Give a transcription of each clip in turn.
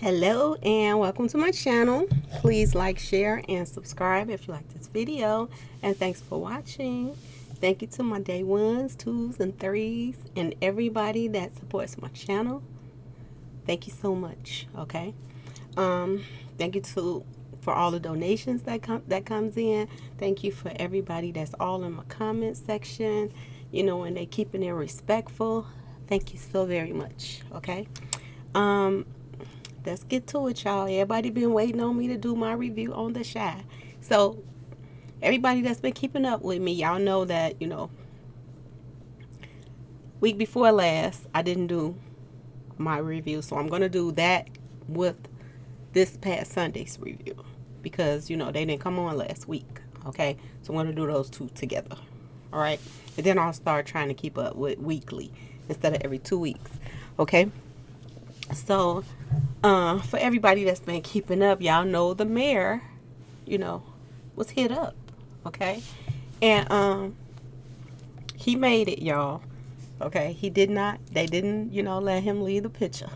Hello and welcome to my channel. Please like, share, and subscribe if you like this video. And thanks for watching. Thank you to my day ones, twos, and threes, and everybody that supports my channel. Thank you so much. Okay. Thank you for all the donations that comes in. Thank you for everybody that's all in my comment section. You know, and they keeping it respectful. Thank you so very much. Okay. Let's get to it, y'all. Everybody been waiting on me to do my review on The Chi. So, everybody that's been keeping up with me, y'all know that, week before last, I didn't do my review. So, I'm going to do that with this past Sunday's review. Because, they didn't come on last week. Okay? So, I'm going to do those two together. All right? And then I'll start trying to keep up with weekly instead of every 2 weeks. Okay? So, for everybody that's been keeping up, y'all know the mayor, was hit up, okay? And, he made it, y'all, okay? They didn't, let him leave the picture.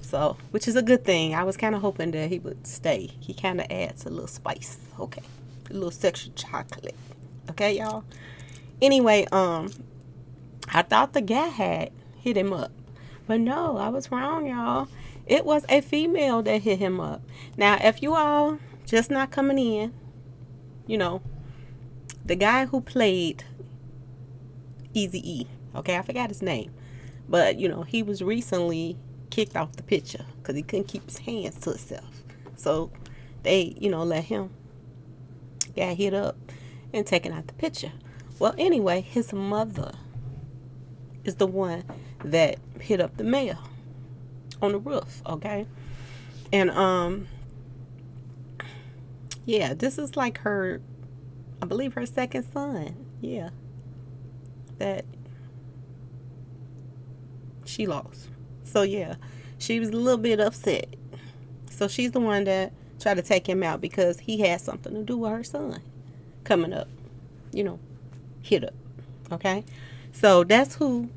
So, which is a good thing. I was kind of hoping that he would stay. He kind of adds a little spice, okay? A little extra chocolate, okay, y'all? Anyway, I thought the guy had hit him up. But no, I was wrong, y'all. It was a female that hit him up. Now, if you all just not coming in, the guy who played Eazy-E, okay, I forgot his name. But, he was recently kicked off the picture because he couldn't keep his hands to himself. So, they, let him get hit up and taken out the picture. Well, anyway, his mother is the one that hit up the mayor on the roof, okay? And yeah, this is like her, I believe her second son, yeah, that she lost. So yeah, she was a little bit upset. So she's the one that tried to take him out because he had something to do with her son coming up, hit up, okay? So that's who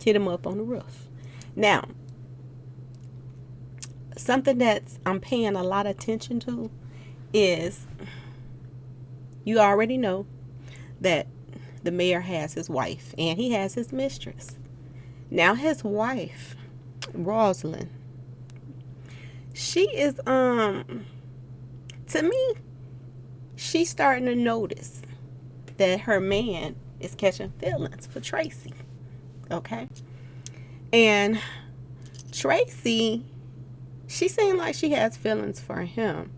hit him up on the roof. Now, something that I'm paying a lot of attention to is, you already know that the mayor has his wife and he has his mistress. Now his wife, Rosalind, she is to me, she's starting to notice that her man is catching feelings for Tracy. Okay? And Tracy, she seemed like she has feelings for him.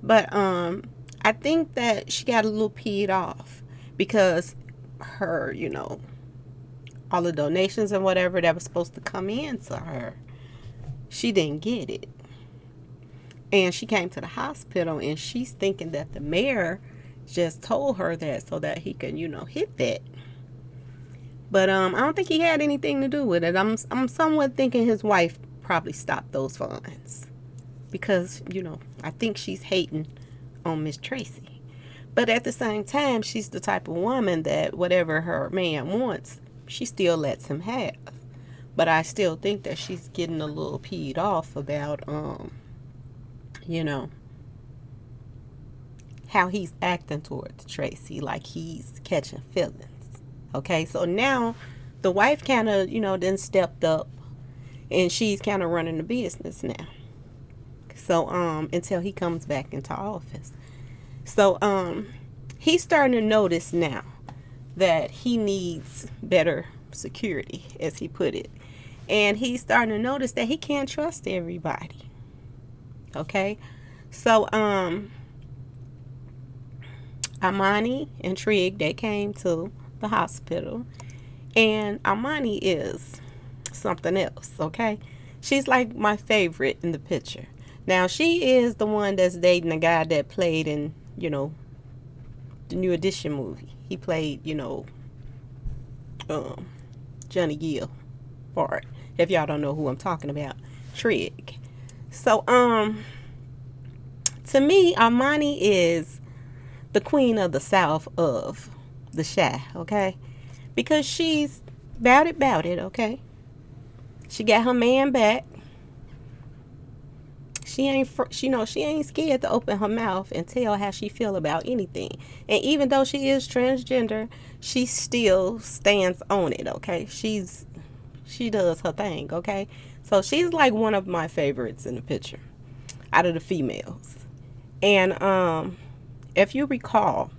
But I think that she got a little peed off because her, all the donations and whatever that was supposed to come in to her, she didn't get it. And she came to the hospital and she's thinking that the mayor just told her that so that he can, hit that. But I don't think he had anything to do with it. I'm somewhat thinking his wife probably stopped those funds. Because, I think she's hating on Miss Tracy. But at the same time, she's the type of woman that whatever her man wants, she still lets him have. But I still think that she's getting a little peed off about, how he's acting towards Tracy, like he's catching feelings. Okay, so now the wife kind of, then stepped up and she's kind of running the business now. So, until he comes back into office. So, he's starting to notice now that he needs better security, as he put it. And he's starting to notice that he can't trust everybody. Okay, so, Amani and Trig, they came to the hospital, and Amani is something else, okay? She's like my favorite in the picture. Now, she is the one that's dating the guy that played in, the New Edition movie. He played, Johnny Gill part. If y'all don't know who I'm talking about, Trig. So, to me, Amani is the queen of the South of The Chi, okay? Because she's bout it, okay? She got her man back. she ain't scared to open her mouth and tell how she feel about anything. And even though she is transgender, she still stands on it. Okay, she does her thing. Okay, so she's like one of my favorites in the picture out of the females. And if you recall,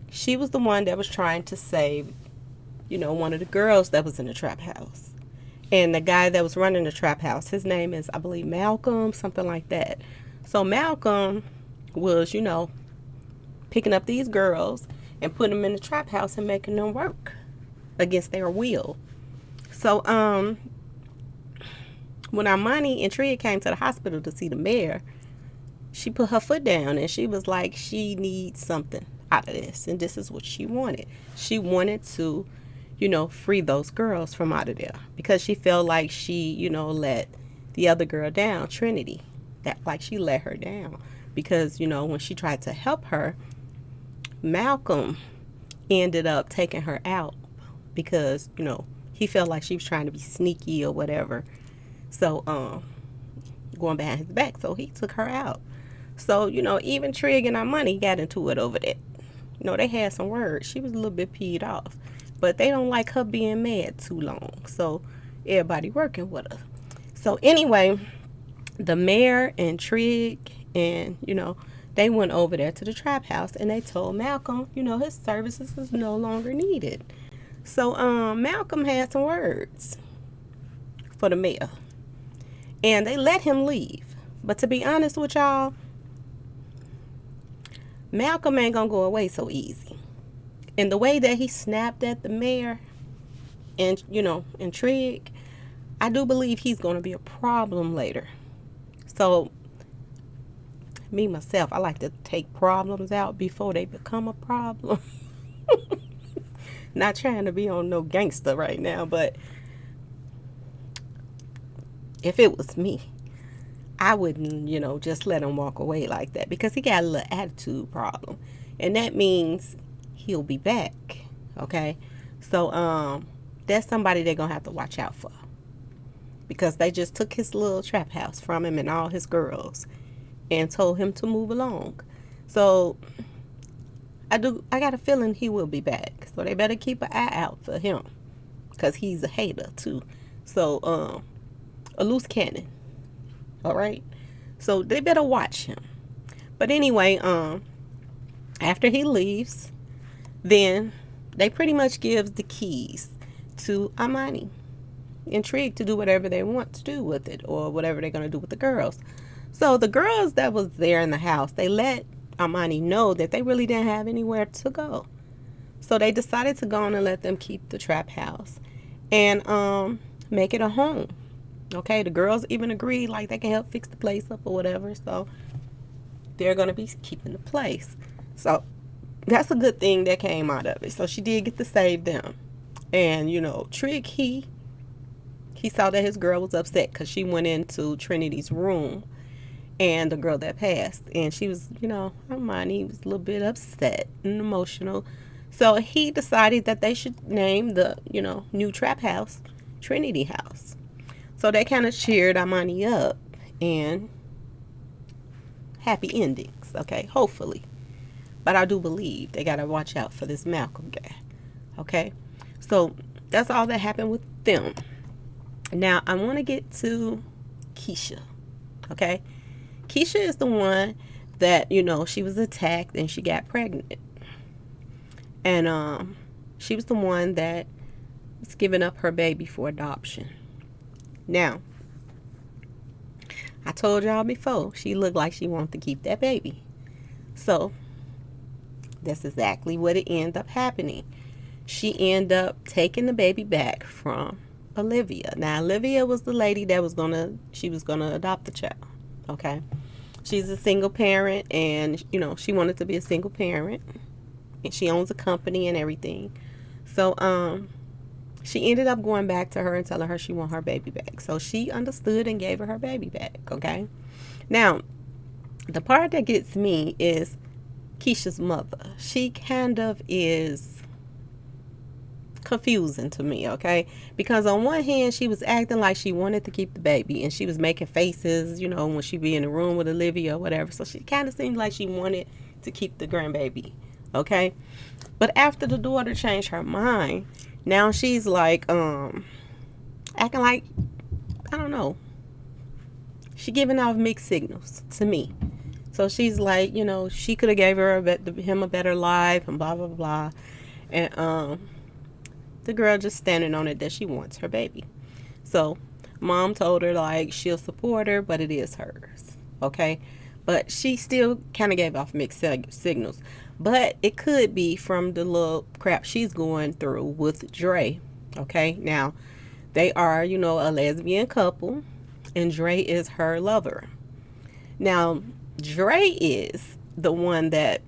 she was the one that was trying to save, one of the girls that was in the trap house. And the guy that was running the trap house, his name is, I believe, Malcolm, something like that. So Malcolm was, picking up these girls and putting them in the trap house and making them work against their will. So when Armani and Tria came to the hospital to see the mayor, she put her foot down and she was like, she needs something out of this. And this is what she wanted. She wanted to free those girls from out of there because she felt like she, let the other girl down, Trinity. That like she let her down because, when she tried to help her, Malcolm ended up taking her out because, he felt like she was trying to be sneaky or whatever. So, going behind his back. So he took her out. So, even Trig and our money got into it over that. They had some words. She was a little bit peed off. But they don't like her being mad too long. So everybody working with her. So anyway, the mayor and Trig and, they went over there to the trap house and they told Malcolm, his services is no longer needed. So Malcolm had some words for the mayor. And they let him leave. But to be honest with y'all, Malcolm ain't gonna go away so easy. And the way that he snapped at the mayor and, and Trig, I do believe he's going to be a problem later. So, me, myself, I like to take problems out before they become a problem. Not trying to be on no gangster right now, but if it was me, I wouldn't, just let him walk away like that because he got a little attitude problem. And that means he'll be back. Okay, so that's somebody they're gonna have to watch out for because they just took his little trap house from him and all his girls and told him to move along. So I got a feeling he will be back, so they better keep an eye out for him because he's a hater too. So a loose cannon. All right, so they better watch him. But anyway, after he leaves, then they pretty much gives the keys to Armani and Trig to do whatever they want to do with it or whatever they're going to do with the girls. So the girls that was there in the house, they let Armani know that they really didn't have anywhere to go. So they decided to go on and let them keep the trap house and make it a home. Okay, the girls even agreed like they can help fix the place up or whatever. So they're going to be keeping the place. So that's a good thing that came out of it. So she did get to save them. And, Trig, he saw that his girl was upset because she went into Trinity's room and the girl that passed. And she was, Armani was a little bit upset and emotional. So he decided that they should name the, new trap house Trinity House. So they kind of cheered Armani up and happy endings, okay, hopefully. But I do believe they got to watch out for this Malcolm guy. Okay. So that's all that happened with them. Now I want to get to Keisha. Okay. Keisha is the one that, she was attacked and she got pregnant. And she was the one that was giving up her baby for adoption. Now, I told y'all before, she looked like she wanted to keep that baby. So that's exactly what it ended up happening. She ended up taking the baby back from Olivia. Now, Olivia was the lady that was she was gonna adopt the child. Okay, she's a single parent, and she wanted to be a single parent, and she owns a company and everything. So she ended up going back to her and telling her she want her baby back. So she understood and gave her baby back. Okay, now the part that gets me is Keisha's mother. She kind of is confusing to me, okay? Because on one hand, she was acting like she wanted to keep the baby, and she was making faces, you know, when she be in the room with Olivia or whatever. So she kind of seemed like she wanted to keep the grandbaby, okay? But after the daughter changed her mind, now she's like acting like, I don't know, she giving off mixed signals to me. So she's like, you know, she could have gave him a better life and blah blah blah, and the girl just standing on it that she wants her baby. So mom told her like she'll support her, but it is hers, okay? But she still kind of gave off mixed signals. But it could be from the little crap she's going through with Dre, okay? Now, they are, you know, a lesbian couple, and Dre is her lover. Now, Dre is the one that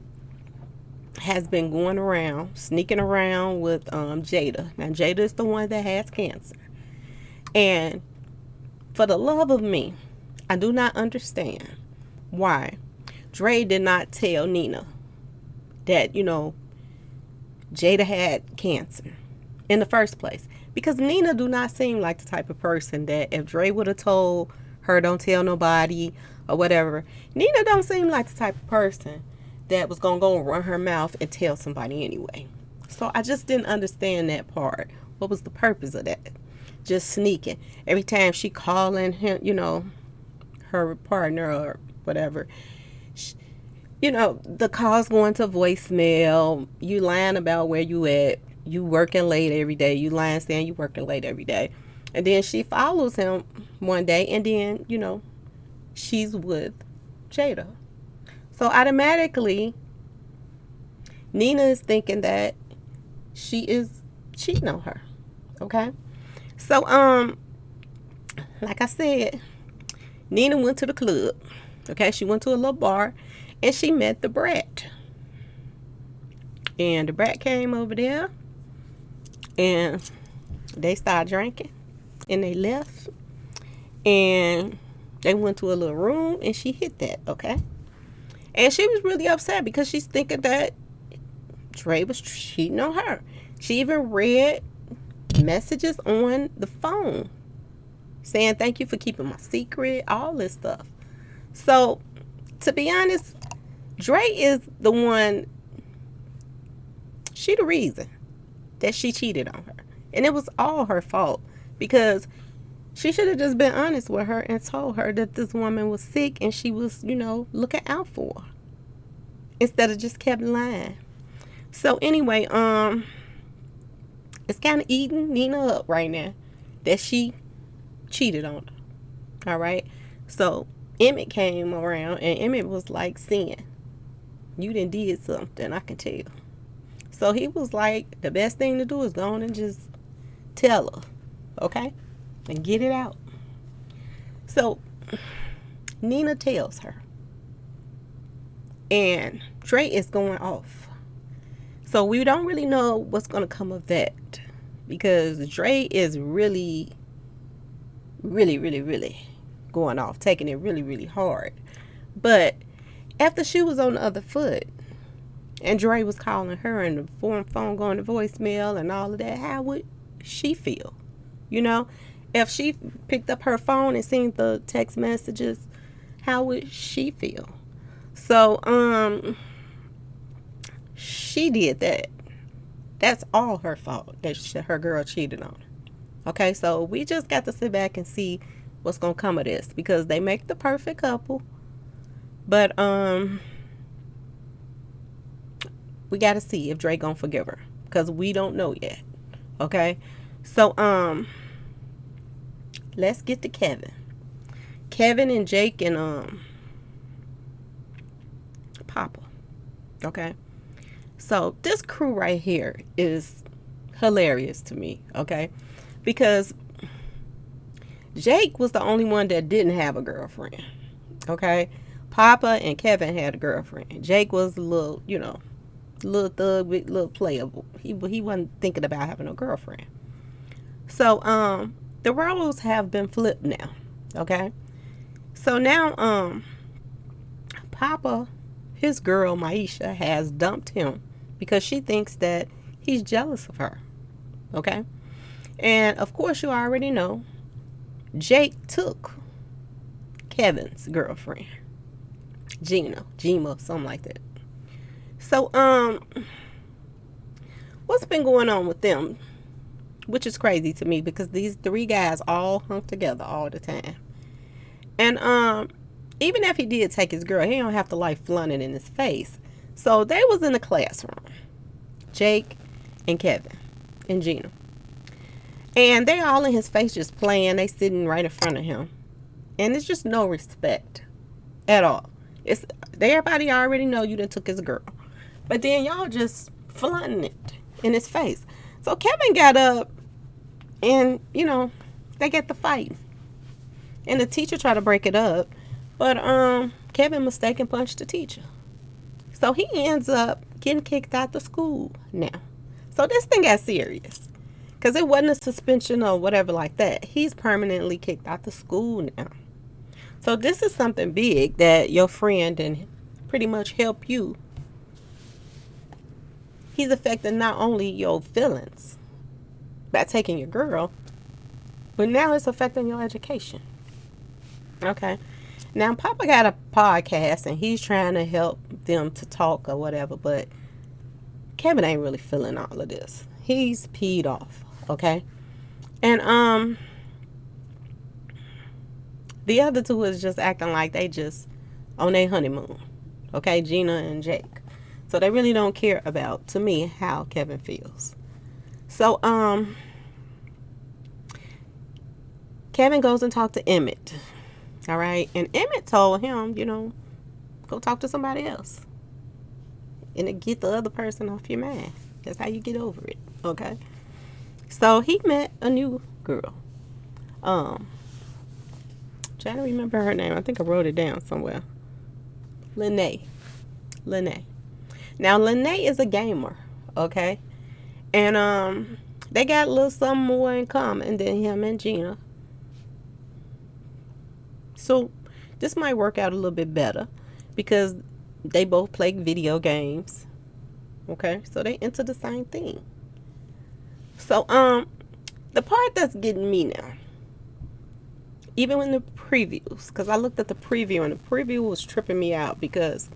has been going around, sneaking around with Jada. Now, Jada is the one that has cancer. And for the love of me, I do not understand why Dre did not tell Nina that, you know, Jada had cancer in the first place. Because Nina do not seem like the type of person that if Dre would have told her don't tell nobody or whatever, Nina don't seem like the type of person that was going to go and run her mouth and tell somebody anyway. So I just didn't understand that part. What was the purpose of that? Just sneaking. Every time she calling him, you know, her partner or whatever, you know, the call's going to voicemail. You lying about where you at. You working late every day. You lying saying you working late every day. And then she follows him one day, and then, you know, she's with Jada. So automatically, Nina is thinking that she is cheating on her. Okay? So, like I said, Nina went to the club. Okay? She went to a little bar, and she met the brat. And the brat came over there, and they started drinking, and they left, and they went to a little room, and she hit that, okay? And she was really upset because she's thinking that Dre was cheating on her. She even read messages on the phone saying, thank you for keeping my secret, all this stuff. So, to be honest, Dre is the one, she the reason that she cheated on her. And it was all her fault, because she should have just been honest with her and told her that this woman was sick and she was, you know, looking out for her, instead of just kept lying. So anyway, it's kind of eating Nina up right now that she cheated on her. All right. So Emmett came around, and Emmett was like, saying, you done did something, I can tell. So he was like, the best thing to do is go on and just tell her, okay? And get it out. So Nina tells her, and Dre is going off. So we don't really know what's going to come of that, because Dre is really going off, taking it really hard. But after she was on the other foot, and Dre was calling her, and the phone going to voicemail and all of that, how would she feel? You know, if she picked up her phone and seen the text messages, how would she feel? So, she did that. That's all her fault that her girl cheated on her. Okay, so we just got to sit back and see what's going to come of this, because they make the perfect couple. But, we got to see if Dre gonna forgive her, because we don't know yet. Okay, so let's get to Kevin and Jake and Papa. Okay, so this crew right here is hilarious to me. Okay, because Jake was the only one that didn't have a girlfriend. Okay, Papa and Kevin had a girlfriend. Jake was a little, you know, little thug, little playable. He wasn't thinking about having a girlfriend. So the roles have been flipped now. Okay, so now Papa, his girl Maisha, has dumped him because she thinks that he's jealous of her. Okay? And of course, you already know Jake took Kevin's girlfriend, Gina, something like that. So, what's been going on with them? Which is crazy to me because these three guys all hung together all the time. And even if he did take his girl, he don't have to like flaunt it in his face. So they was in the classroom, Jake and Kevin and Gina. And they all in his face just playing. They sitting right in front of him. And it's just no respect at all. It's everybody already know you done took his girl. But then y'all just flaunting it in his face. So Kevin got up and, they get the fight. And the teacher tried to break it up. But Kevin mistaken punched the teacher. So he ends up getting kicked out the school now. So this thing got serious. Because it wasn't a suspension or whatever like that. He's permanently kicked out the school now. So this is something big that your friend and pretty much help you. He's affecting not only your feelings by taking your girl, but now it's affecting your education. Okay. Now, Papa got a podcast and he's trying to help them to talk or whatever, but Kevin ain't really feeling all of this. He's peed off, okay? And the other two is just acting like they just on their honeymoon, okay? Gina and Jake. So they really don't care about, to me, how Kevin feels. So, Kevin goes and talks to Emmett. All right. And Emmett told him, go talk to somebody else. And to get the other person off your mind. That's how you get over it. Okay. So he met a new girl. Trying to remember her name. I think I wrote it down somewhere. Lene. Now Lene is a gamer. Okay. And they got a little something more in common than him and Gina. So this might work out a little bit better because they both play video games. Okay, so they into the same thing. So the part that's getting me now, even in the previews, because I looked at the preview and the preview was tripping me out because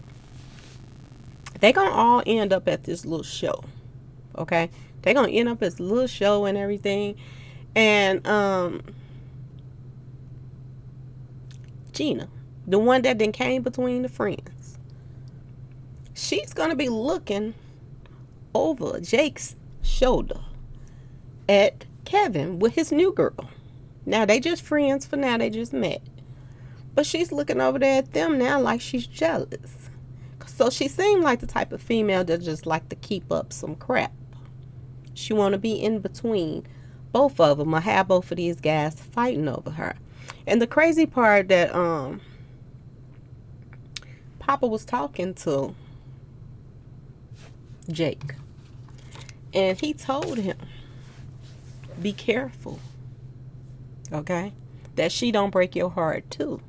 they gonna all end up at this little show. Okay, they gonna end up at this little show and everything, and Gina, the one that then came between the friends, she's going to be looking over Jake's shoulder at Kevin with his new girl. Now, they just friends for now. They just met. But she's looking over there at them now like she's jealous. So she seemed like the type of female that just like to keep up some crap. She want to be in between both of them or have both of these guys fighting over her. And the crazy part that Papa was talking to Jake, and he told him, be careful, okay, that she don't break your heart too.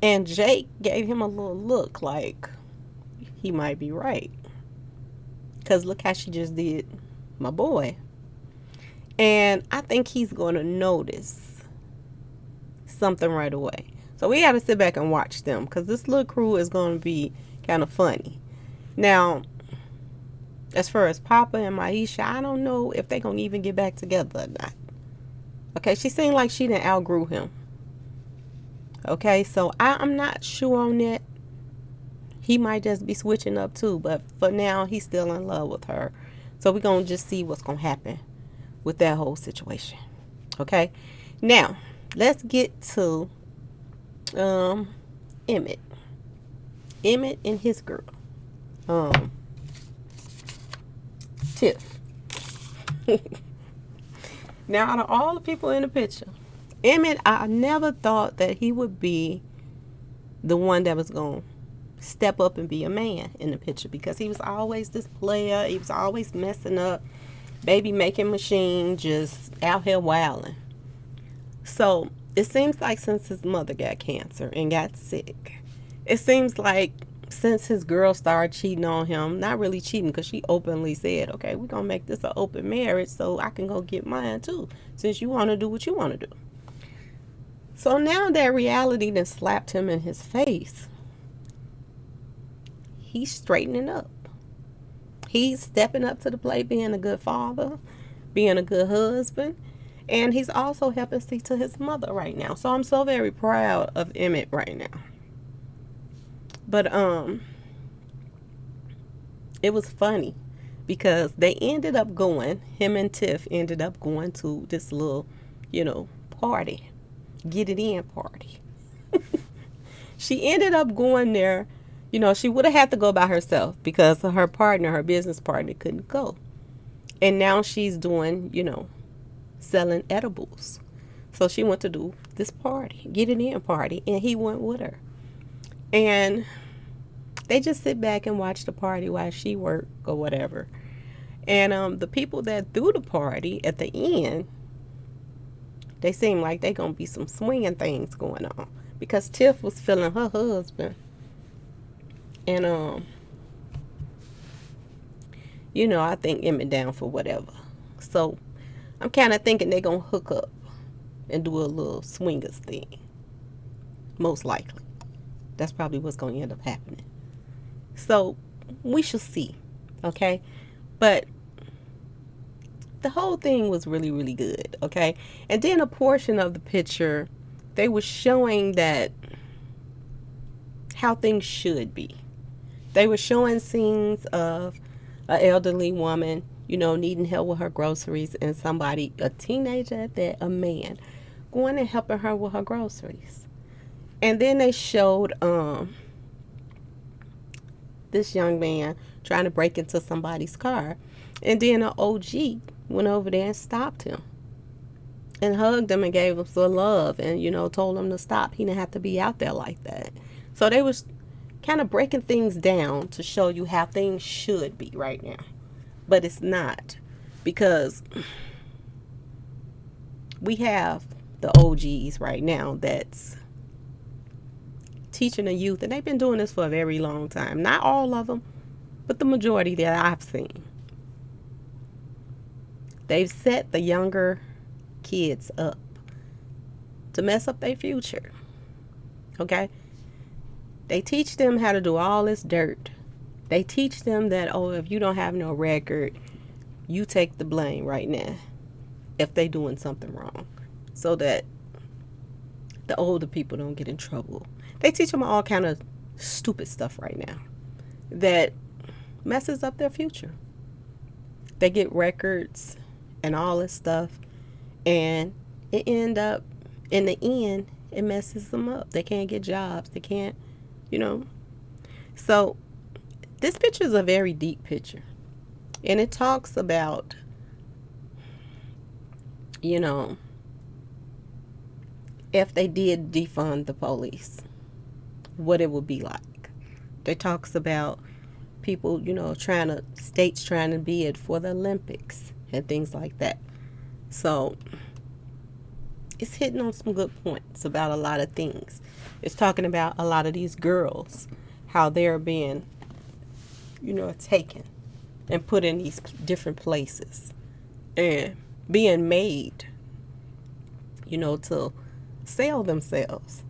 And Jake gave him a little look like he might be right, because look how she just did my boy. And I think he's going to notice something right away. So we got to sit back and watch them because this little crew is going to be kind of funny. Now, as far as Papa and Maisha, I don't know if they're going to even get back together or not. Okay, she seemed like she didn't outgrew him. Okay, so I'm not sure on that. He might just be switching up too, but for now, he's still in love with her. So we're going to just see what's going to happen with that whole situation. Okay, now, let's get to Emmett. Emmett and his girl. Tiff. Now, out of all the people in the picture, Emmett, I never thought that he would be the one that was going to step up and be a man in the picture because he was always this player. He was always messing up. Baby making machine, just out here wilding. So, it seems like since his mother got cancer and got sick, it seems like since his girl started cheating on him, not really cheating because she openly said, okay, we're going to make this an open marriage so I can go get mine too, since you want to do what you want to do. So now that reality that slapped him in his face, he's straightening up. He's stepping up to the plate, being a good father, being a good husband, and he's also helping see to his mother right now. So I'm so very proud of Emmett right now. But it was funny because they ended up going, him and Tiff ended up going to this little, party, get it in party. She ended up going there. She would have had to go by herself because her partner, her business partner, couldn't go. And now she's doing, selling edibles. So she went to do this party, get it in party, and he went with her. And they just sit back and watch the party while she worked or whatever. And the people that threw the party at the end, they seem like they gonna be some swinging things going on because Tiff was feeling her husband, and I think Emmett down for whatever. So I'm kind of thinking they gonna hook up and do a little swingers thing. Most likely, that's probably what's gonna end up happening. So we shall see, okay? But the whole thing was really, really good, okay? And then a portion of the picture, they were showing that how things should be. They were showing scenes of an elderly woman, needing help with her groceries, and somebody, a teenager at that, a man, going and helping her with her groceries. And then they showed this young man trying to break into somebody's car. And then an OG went over there and stopped him and hugged him and gave him some love and, told him to stop. He didn't have to be out there like that. So they was kind of breaking things down to show you how things should be right now. But it's not, because we have the OGs right now that's teaching the youth, and they've been doing this for a very long time. Not all of them, but the majority that I've seen. They've set the younger kids up to mess up their future. Okay? They teach them how to do all this dirt. They teach them that, if you don't have no record, you take the blame right now if they doing something wrong, so that the older people don't get in trouble. They teach them all kind of stupid stuff right now that messes up their future. They get records and all this stuff, and it in the end, it messes them up. They can't get jobs. They can't, So this picture is a very deep picture, and it talks about, if they did defund the police, what it would be like. It talks about people, states trying to bid for the Olympics and things like that. So it's hitting on some good points about a lot of things. It's talking about a lot of these girls, how they're being, taken and put in these different places and being made, to sell themselves.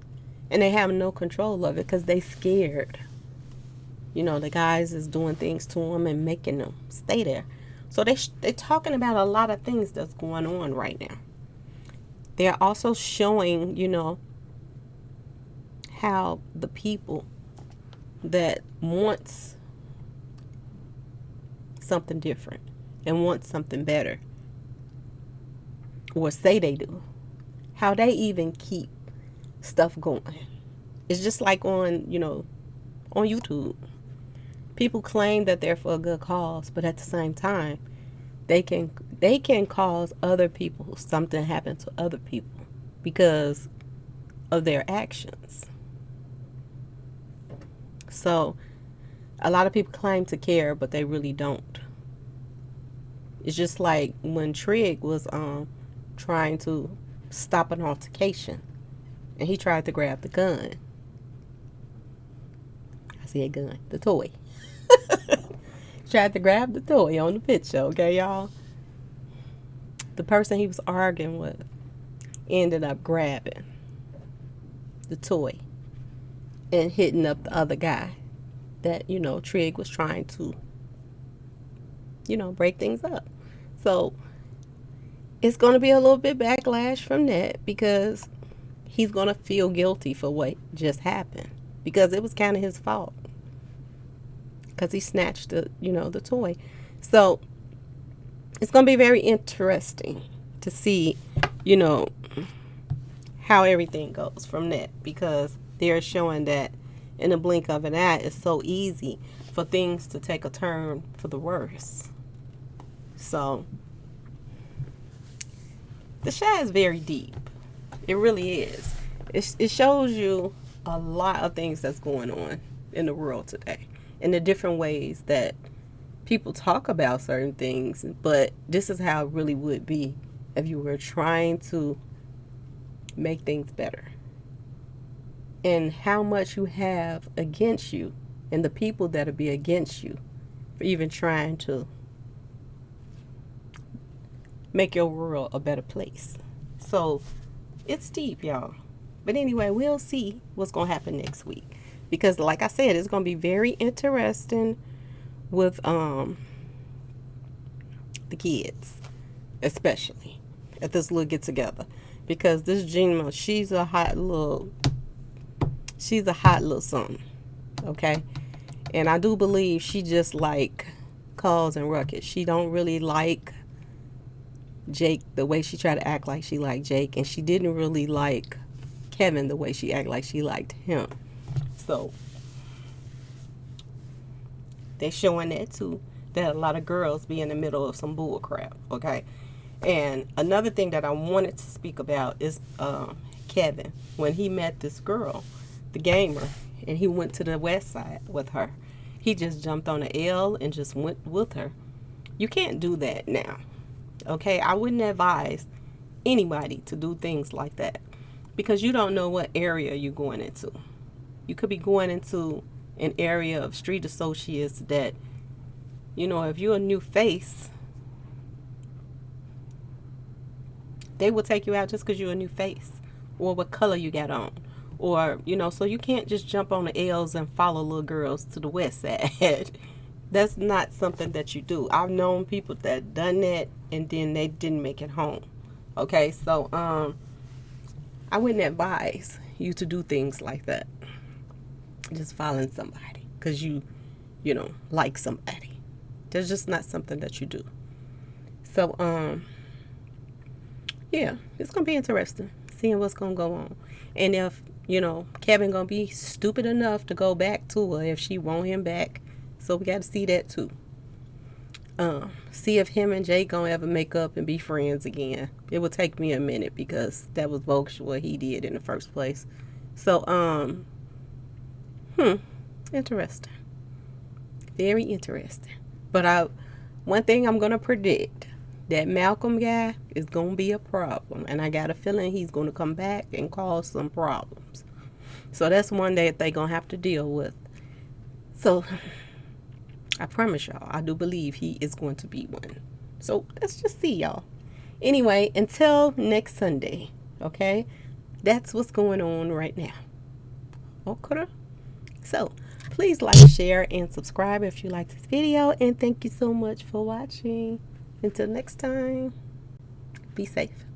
And they have no control of it because they scared. The guys is doing things to them and making them stay there. So they're talking about a lot of things that's going on right now. They're also showing, how the people that wants something different and want something better, or say they do, how they even keep stuff going. It's just like on YouTube. People claim that they're for a good cause, but at the same time, they can cause other people, something happen to other people because of their actions. So a lot of people claim to care, but they really don't. It's just like when Trigg was trying to stop an altercation and he tried to grab the gun. I said gun. The toy. Tried to grab the toy on the picture, okay, y'all? The person he was arguing with ended up grabbing the toy and hitting up the other guy that, Trig was trying to, break things up. So it's going to be a little bit backlash from that because he's going to feel guilty for what just happened because it was kind of his fault because he snatched the toy. So it's going to be very interesting to see, how everything goes from that because they're showing that in the blink of an eye, it's so easy for things to take a turn for the worse. So the show is very deep. It really is. It shows you a lot of things that's going on in the world today and the different ways that people talk about certain things, but this is how it really would be if you were trying to make things better. And how much you have against you and the people that'll be against you for even trying to make your world a better place. So it's deep, y'all. But anyway, we'll see what's going to happen next week. Because like I said, it's going to be very interesting with the kids, especially at this little get together. Because this Gina, she's a hot little something. Okay? And I do believe she just like cause and ruckus. She don't really like Jake the way she tried to act like she liked Jake, and she didn't really like Kevin the way she acted like she liked him. So they showing that too, that a lot of girls be in the middle of some bull crap. Okay? And another thing that I wanted to speak about is Kevin, when he met this girl, the gamer, and he went to the west side with her. He just jumped on the L and just went with her. You can't do that now. Okay? I wouldn't advise anybody to do things like that because you don't know what area you're going into. You could be going into an area of street associates that, if you're a new face, they will take you out just because you're a new face or what color you got on. Or, so you can't just jump on the L's and follow little girls to the west side. That's not something that you do. I've known people that done that and then they didn't make it home. Okay, so I wouldn't advise you to do things like that. Just following somebody because you like somebody. That's just not something that you do. So, yeah, it's going to be interesting seeing what's going to go on. And if, Kevin going to be stupid enough to go back to her if she want him back. So we got to see that too. See if him and Jake going to ever make up and be friends again. It will take me a minute because that was bogus what he did in the first place. So, interesting. Very interesting. But one thing I'm going to predict, that Malcolm guy is going to be a problem. And I got a feeling he's going to come back and cause some problems. So that's one that they're going to have to deal with. So I promise y'all, I do believe he is going to be one. So let's just see, y'all. Anyway, until next Sunday, okay? That's what's going on right now. Okay? So please like, share, and subscribe if you like this video. And thank you so much for watching. Until next time, be safe.